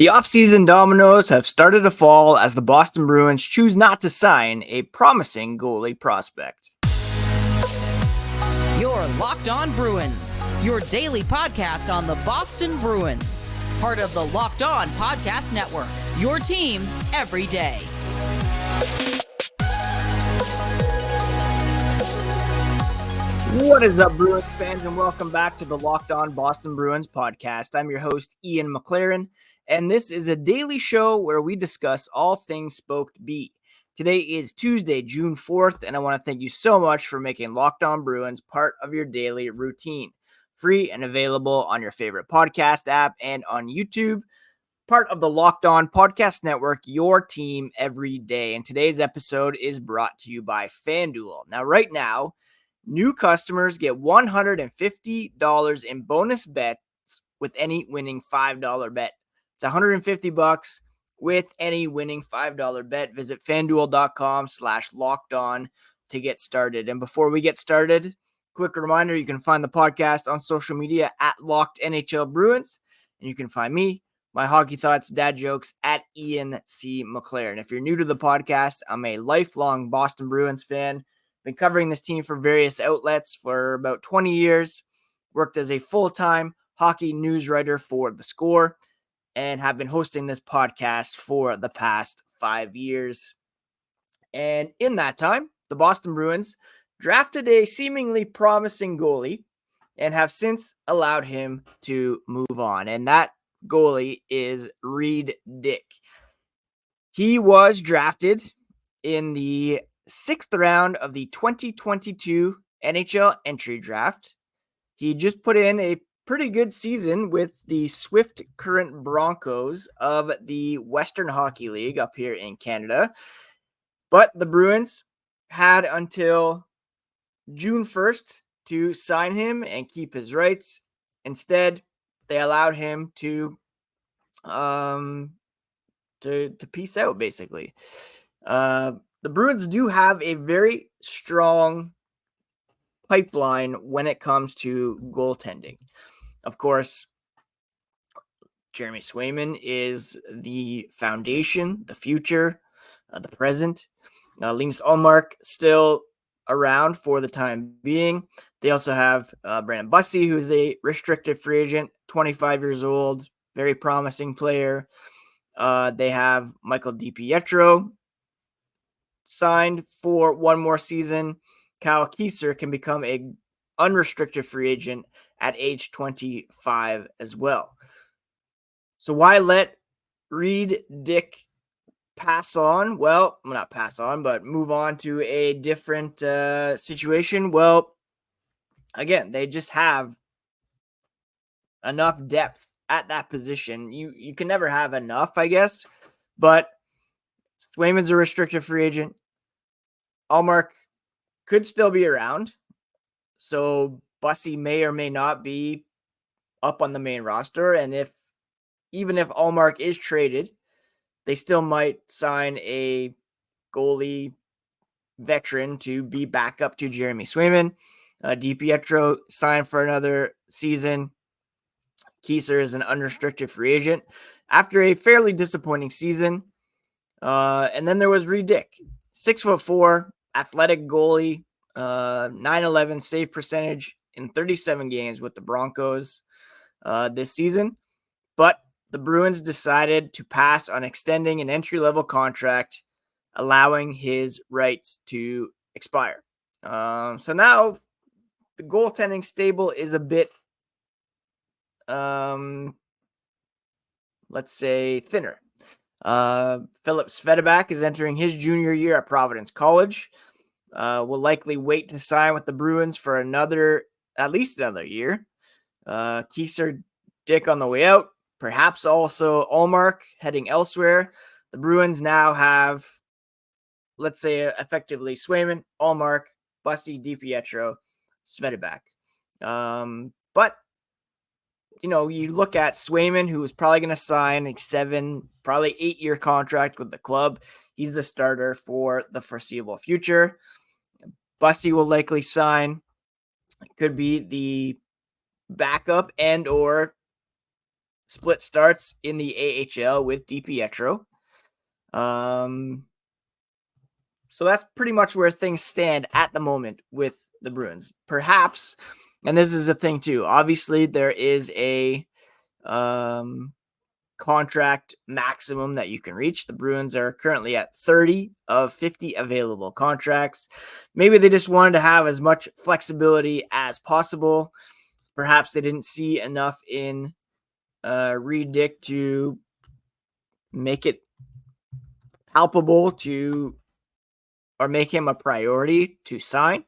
The offseason dominoes have started to fall as the Boston Bruins choose not to sign a promising goalie prospect. You're Locked On Bruins, your daily podcast on the Boston Bruins. Part of the Locked On Podcast Network, your team every day. What is up, Bruins fans, and welcome back to the Locked On Boston Bruins podcast. I'm your host, Ian McLaren, and this is a daily show where we discuss all things Spoked B. Today is Tuesday, June 4th, and I want to thank you so much for making Locked On Bruins part of your daily routine. Free and available on your favorite podcast app and on YouTube. Part of the Locked On Podcast Network, your team every day. And today's episode is brought to you by FanDuel. Now, right now, new customers get $150 in bonus bets with any winning $5 bet. It's $150 with any winning $5 bet. Visit FanDuel.com/lockedon to get started. And before we get started, quick reminder, you can find the podcast on social media at Locked NHL Bruins. And you can find me, my hockey thoughts, dad jokes at Ian C. McLaren. If you're new to the podcast, I'm a lifelong Boston Bruins fan. Been covering this team for various outlets for about 20 years. Worked as a full-time hockey news writer for The Score and have been hosting this podcast for the past 5 years. And in that time, the Boston Bruins drafted a seemingly promising goalie and have since allowed him to move on. And that goalie is Reid Dyck. He was drafted in the 6th round of the 2022 NHL entry draft. He just put in a pretty good season with the Swift Current Broncos of the Western Hockey League up here in Canada. But the Bruins had until June 1st to sign him and keep his rights. Instead, they allowed him to peace out, basically. The Bruins do have a very strong pipeline when it comes to goaltending. Of course, Jeremy Swayman is the foundation, the future, the present. Linus Ullmark still around for the time being. They also have Brandon Bussi, who's a restricted free agent, 25 years old, very promising player. They have Michael DiPietro, signed for one more season. Kyle Kieser can become a unrestricted free agent at age 25 as well. So why let Reid Dyck pass on? Well, not pass on, but move on to a different situation. Well, again, they just have enough depth at that position. You can never have enough, I guess, but Swayman's a restricted free agent. Ullmark could still be around. So Bussi may or may not be up on the main roster. And even if Ullmark is traded, they still might sign a goalie veteran to be back up to Jeremy Swayman. DiPietro signed for another season. Kieser is an unrestricted free agent after a fairly disappointing season. And then there was Reid Dyck, 6'4", athletic goalie, 911 save percentage in 37 games with the Broncos this season. But the Bruins decided to pass on extending an entry-level contract, allowing his rights to expire. So now the goaltending stable is a bit, let's say, thinner. Philip Svedback is entering his junior year at Providence College. Will likely wait to sign with the Bruins for at least another year. Kieser, Dyck on the way out. Perhaps also Ullmark heading elsewhere. The Bruins now have, let's say, effectively Swayman, Ullmark, Bussi, DiPietro, Svedback. But you look at Swayman, who is probably going to sign a 7, probably 8-year contract with the club. He's the starter for the foreseeable future. Bussi will likely sign. Could be the backup and or split starts in the AHL with DiPietro. So that's pretty much where things stand at the moment with the Bruins. Perhaps, and this is a thing too, obviously there is a contract maximum that you can reach. The Bruins are currently at 30 of 50 available contracts. Maybe they just wanted to have as much flexibility as possible. Perhaps they didn't see enough in Reid Dyck to make it palpable to, or make him a priority to sign.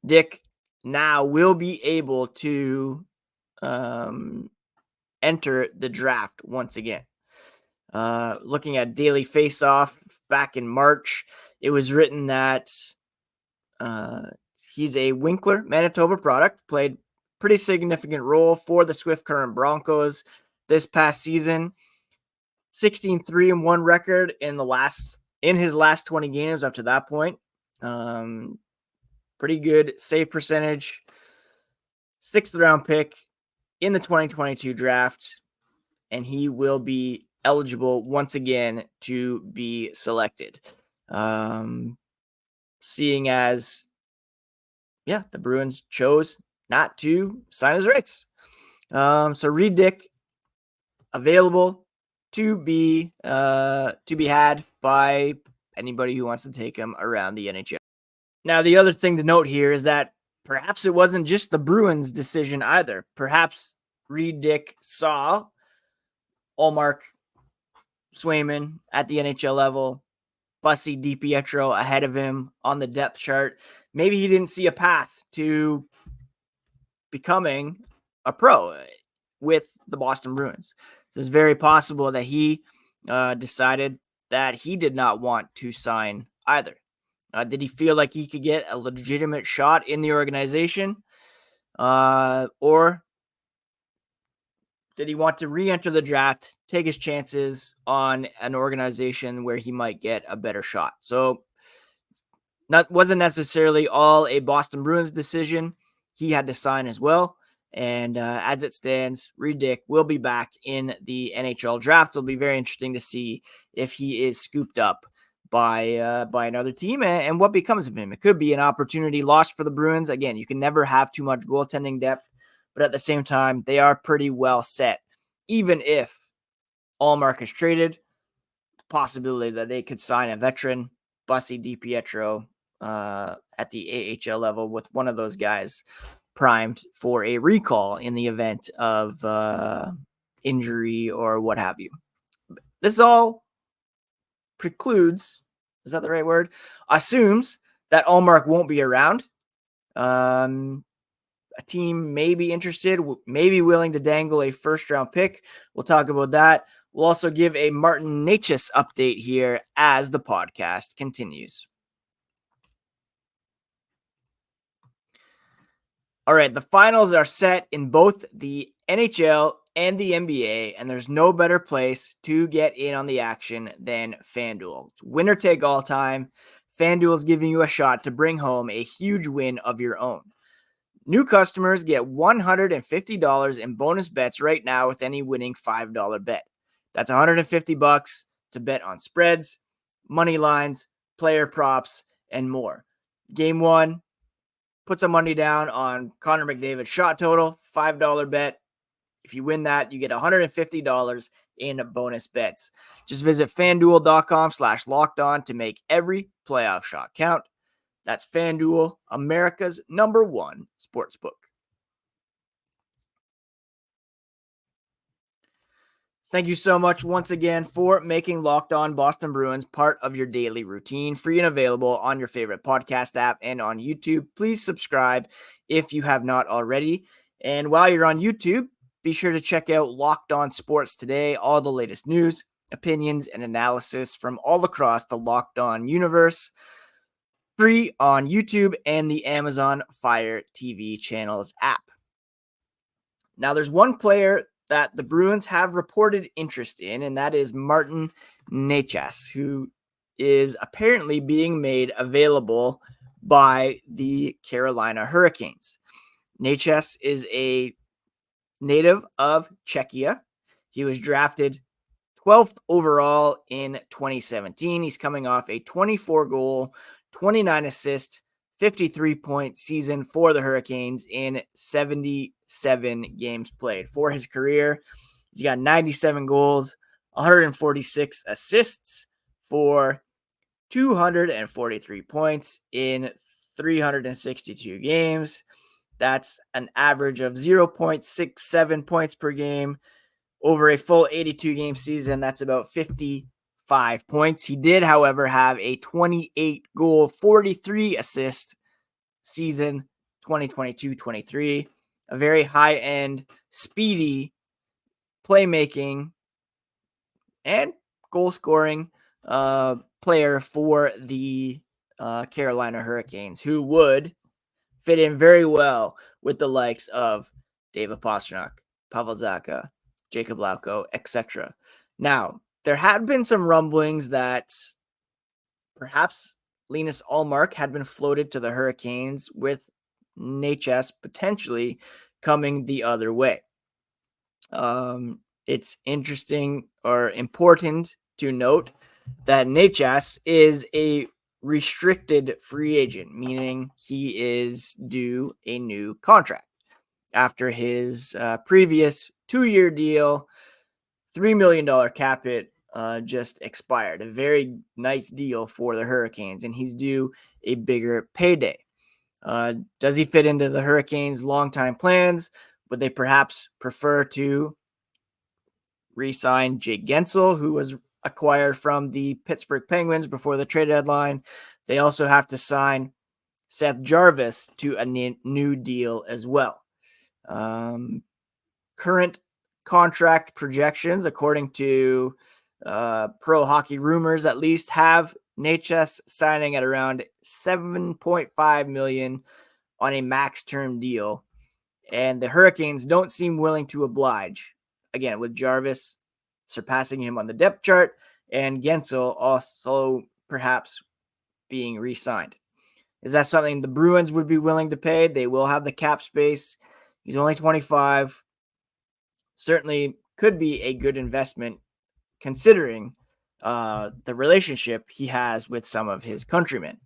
Dyck now will be able to enter the draft once again. Looking at Daily Faceoff back in March, it was written that he's a Winkler, Manitoba product, played pretty significant role for the Swift Current Broncos this past season. 16-3-1 record in his last 20 games up to that point. Pretty good save percentage. 6th round pick in the 2022 draft, and he will be eligible once again to be selected. Seeing as, the Bruins chose not to sign his rights. So Reid Dyck available to be had by anybody who wants to take him around the NHL. Now, the other thing to note here is that perhaps it wasn't just the Bruins' decision either. Perhaps Reid Dyck saw Ullmark, Swayman at the NHL level, Bussy, DiPietro ahead of him on the depth chart. Maybe he didn't see a path to becoming a pro with the Boston Bruins. So it's very possible that he decided that he did not want to sign either. Did he feel like he could get a legitimate shot in the organization? Or did he want to re-enter the draft, take his chances on an organization where he might get a better shot? So wasn't necessarily all a Boston Bruins decision. He had to sign as well. And as it stands, Reid Dyck will be back in the NHL draft. It'll be very interesting to see if he is scooped up by another team and what becomes of him. It could be an opportunity lost for the Bruins. Again, you can never have too much goaltending depth, but at the same time, they are pretty well set. Even if Ullmark is traded, possibility that they could sign a veteran, Bussy, DiPietro, at the AHL level with one of those guys primed for a recall in the event of injury or what have you. This all precludes, is that the right word? Assumes that Ullmark won't be around. A team may be interested, may be willing to dangle a first-round pick. We'll talk about that. We'll also give a Martin Necas update here as the podcast continues. All right, the finals are set in both the NHL and the NBA, and there's no better place to get in on the action than FanDuel. It's winner take all time. FanDuel is giving you a shot to bring home a huge win of your own. New customers get $150 in bonus bets right now with any winning $5 bet. That's $150 to bet on spreads, money lines, player props, and more. Game 1, put some money down on Connor McDavid's shot total, $5 bet. If you win that, you get $150 in bonus bets. Just visit FanDuel.com/lockedon to make every playoff shot count. That's FanDuel, America's #1 sportsbook. Thank you so much once again for making Locked On Boston Bruins part of your daily routine, free and available on your favorite podcast app and on YouTube. Please subscribe if you have not already. And while you're on YouTube, be sure to check out Locked On Sports Today, all the latest news, opinions, and analysis from all across the Locked On universe. Free on YouTube and the Amazon Fire TV channels app. Now, there's one player that the Bruins have reported interest in, and that is Martin Necas, who is apparently being made available by the Carolina Hurricanes. Necas is a native of Czechia. He was drafted 12th overall in 2017. He's coming off a 24-goal, 29-assist, 53-point season for the Hurricanes in 77 games played. For his career, he's got 97 goals, 146 assists for 243 points in 362 games. That's an average of 0.67 points per game. Over a full 82-game season, that's about 55 points. He did, however, have a 28-goal, 43-assist season 2022-23. A very high-end, speedy, playmaking, and goal-scoring player for the Carolina Hurricanes, who would fit in very well with the likes of David Pastrnak, Pavel Zacha, Jacob Lauko, etc. Now, there had been some rumblings that perhaps Linus Ullmark had been floated to the Hurricanes, with Necas potentially coming the other way. It's interesting or important to note that Necas is a restricted free agent, meaning he is due a new contract after his previous 2-year deal, $3 million cap hit just expired. A very nice deal for the Hurricanes, and he's due a bigger payday. Does he fit into the Hurricanes' longtime plans? Would they perhaps prefer to re-sign Jake Gensel, who was acquired from the Pittsburgh Penguins before the trade deadline? They also have to sign Seth Jarvis to a new deal as well. Current contract projections, according to Pro Hockey Rumors at least, have Necas signing at around $7.5 million on a max term deal. And the Hurricanes don't seem willing to oblige. Again, with Jarvis surpassing him on the depth chart and Gensel also perhaps being re-signed. Is that something the Bruins would be willing to pay? They will have the cap space. He's only 25. Certainly could be a good investment considering the relationship he has with some of his countrymen.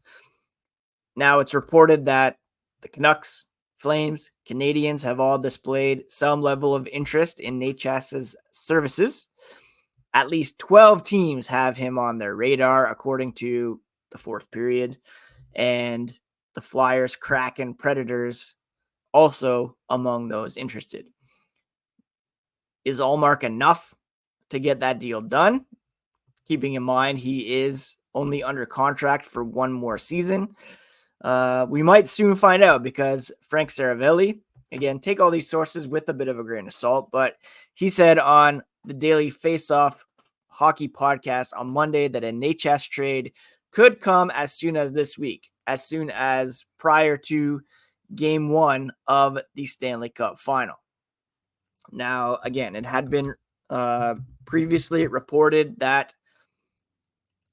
Now, it's reported that the Canucks, Flames, Canadians have all displayed some level of interest in Necas's services. At least 12 teams have him on their radar, according to the fourth period. And the Flyers, Kraken, Predators also among those interested. Is Ullmark enough to get that deal done? Keeping in mind he is only under contract for one more season. We might soon find out, because Frank Saravelli, again, take all these sources with a bit of a grain of salt, but he said on the Daily Faceoff Hockey podcast on Monday that a Necas trade could come as soon as this week, as soon as prior to Game 1 of the Stanley Cup Final. Now, again, it had been previously reported that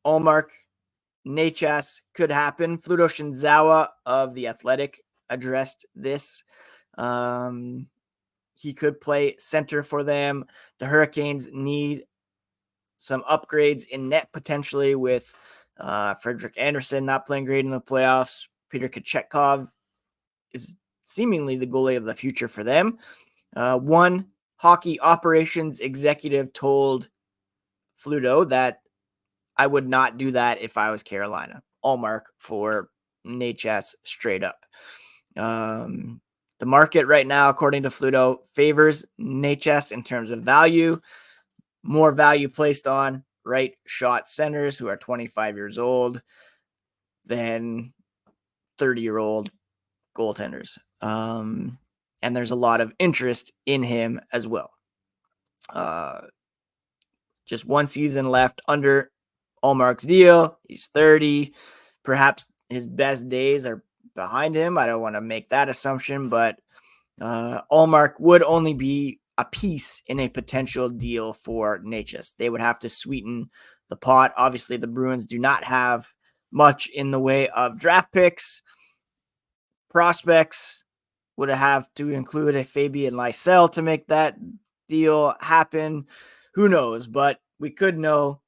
Ullmark, Necas could happen. Fluto Shinzawa of The Athletic addressed this. He could play center for them. The Hurricanes need some upgrades in net potentially, with Frederik Andersen not playing great in the playoffs. Peter Kochetkov is seemingly the goalie of the future for them. One hockey operations executive told Fluto that I would not do that if I was Carolina. Ullmark for Necas straight up. The market right now, according to Fluto, favors Necas in terms of value. More value placed on right shot centers who are 25 years old than 30-year-old goaltenders. And there's a lot of interest in him as well. Just one season left under Ullmark's deal. He's 30. Perhaps his best days are behind him. I don't want to make that assumption, but Ullmark would only be a piece in a potential deal for Necas. They would have to sweeten the pot. Obviously, the Bruins do not have much in the way of draft picks, prospects, Would it have to include a Fabian Lysell to make that deal happen? Who knows? But we could know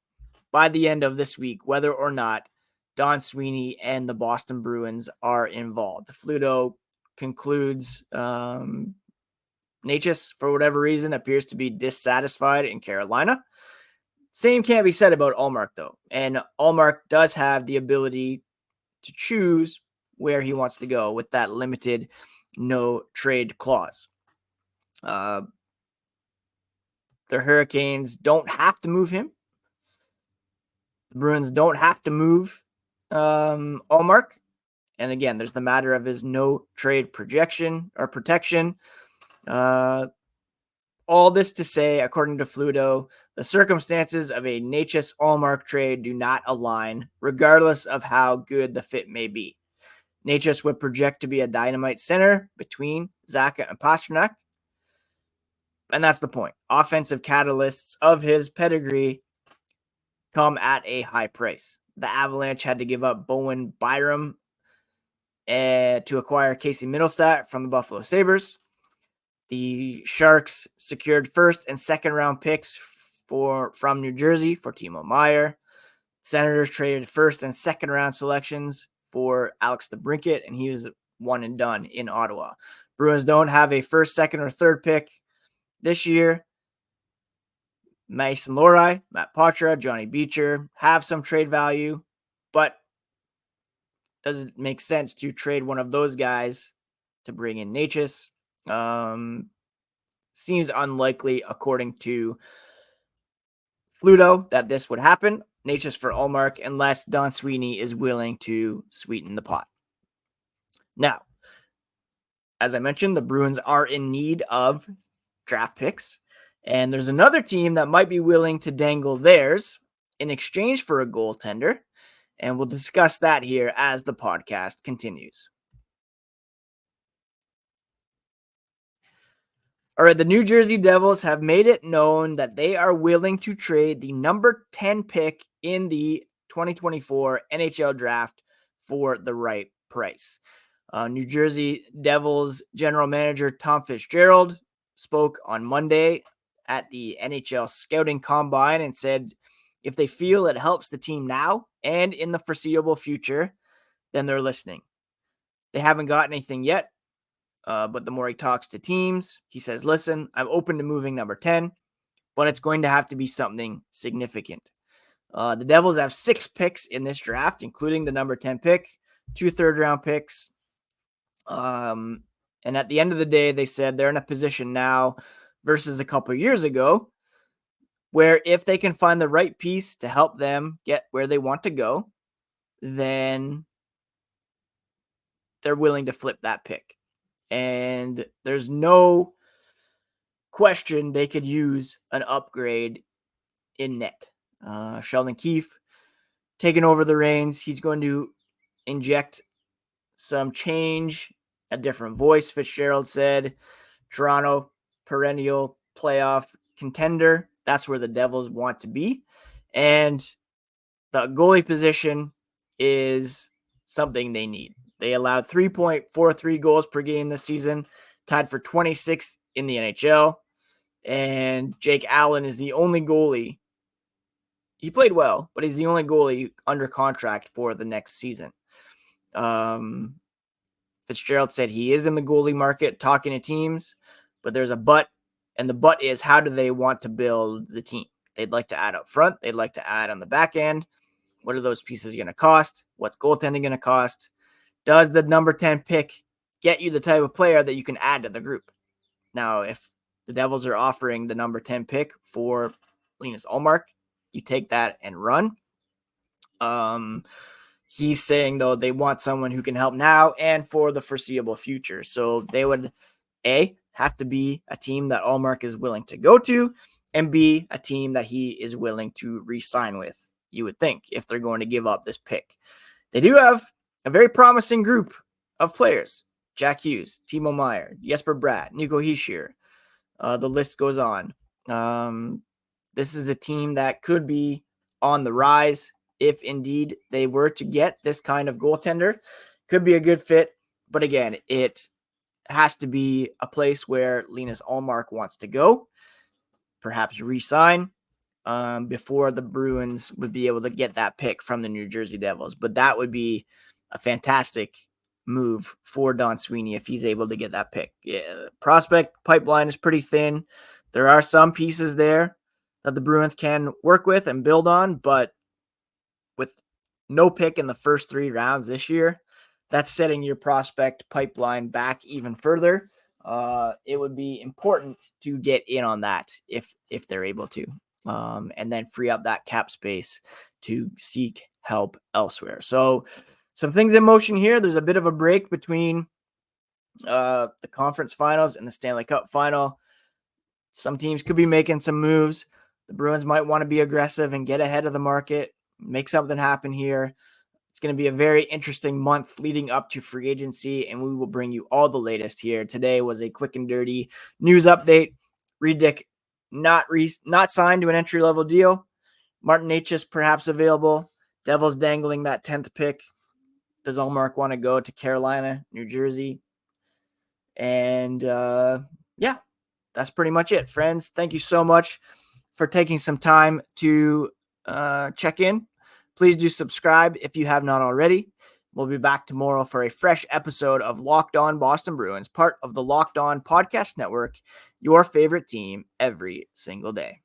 by the end of this week whether or not Don Sweeney and the Boston Bruins are involved. Fluto concludes Necas, for whatever reason, appears to be dissatisfied in Carolina. Same can't be said about Ullmark, though. And Ullmark does have the ability to choose where he wants to go with that limited no trade clause. The Hurricanes don't have to move him. The Bruins don't have to move Ullmark. And again, there's the matter of his no trade protection. All this to say, according to Fluto, the circumstances of a Necas Ullmark trade do not align, regardless of how good the fit may be. Necas would project to be a dynamite center between Zacha and Pastrnak. And that's the point. Offensive catalysts of his pedigree come at a high price. The Avalanche had to give up Bowen Byram to acquire Casey Middlestat from the Buffalo Sabres. The Sharks secured first and second round picks from New Jersey for Timo Meier. Senators traded first and second round selections for Alex DeBrincat, and he was one and done in Ottawa. Bruins don't have a first, second, or third pick this year. Mason Lohrei, Matt Poitras, Johnny Beecher have some trade value, but does it make sense to trade one of those guys to bring in Necas? Seems unlikely, according to Fluto, that this would happen. Necas for Ullmark, unless Don Sweeney is willing to sweeten the pot. Now, as I mentioned, the Bruins are in need of draft picks, and there's another team that might be willing to dangle theirs in exchange for a goaltender, and we'll discuss that here as the podcast continues. All right, the New Jersey Devils have made it known that they are willing to trade the number 10 pick in the 2024 NHL draft for the right price. New Jersey Devils general manager Tom Fitzgerald spoke on Monday at the NHL Scouting Combine and said if they feel it helps the team now and in the foreseeable future, then they're listening. They haven't got anything yet. But the more he talks to teams, he says, listen, I'm open to moving number 10, but it's going to have to be something significant. The Devils have 6 picks in this draft, including the number 10 pick, 2 third-round picks. And at the end of the day, they said they're in a position now versus a couple of years ago where if they can find the right piece to help them get where they want to go, then they're willing to flip that pick. And there's no question they could use an upgrade in net. Sheldon Keefe taking over the reins. He's going to inject some change, a different voice, Fitzgerald said. Toronto, perennial playoff contender. That's where the Devils want to be. And the goalie position is something they need. They allowed 3.43 goals per game this season, tied for 26th in the NHL. And Jake Allen is the only goalie. He played well, but he's the only goalie under contract for the next season. Fitzgerald said he is in the goalie market talking to teams, but there's a but. And the but is, how do they want to build the team? They'd like to add up front. They'd like to add on the back end. What are those pieces going to cost? What's goaltending going to cost? Does the number 10 pick get you the type of player that you can add to the group? Now, if the Devils are offering the number 10 pick for Linus Ullmark, you take that and run. He's saying, though, they want someone who can help now and for the foreseeable future. So they would, A, have to be a team that Ullmark is willing to go to, and B, a team that he is willing to re-sign with, you would think, if they're going to give up this pick. They do have a very promising group of players. Jack Hughes, Timo Meier, Jesper Bratt, Nico Hischier. The list goes on. This is a team that could be on the rise if indeed they were to get this kind of goaltender. Could be a good fit, but again, it has to be a place where Linus Ullmark wants to go, perhaps re-sign, before the Bruins would be able to get that pick from the New Jersey Devils. But that would be a fantastic move for Don Sweeney if he's able to get that pick. Yeah, prospect pipeline is pretty thin. There are some pieces there that the Bruins can work with and build on, but with no pick in the first 3 rounds this year, that's setting your prospect pipeline back even further. It would be important to get in on that if they're able to, and then free up that cap space to seek help elsewhere. So some things in motion here. There's a bit of a break between the conference finals and the Stanley Cup final. Some teams could be making some moves. The Bruins might want to be aggressive and get ahead of the market, make something happen here. It's going to be a very interesting month leading up to free agency, and we will bring you all the latest here. Today was a quick and dirty news update. Reid Dyck not signed to an entry-level deal. Martin Necas perhaps available. Devils dangling that 10th pick. Does Ullmark want to go to Carolina, New Jersey? And yeah, that's pretty much it, friends. Thank you so much for taking some time to check in. Please do subscribe if you have not already. We'll be back tomorrow for a fresh episode of Locked On Boston Bruins, part of the Locked On Podcast Network, your favorite team every single day.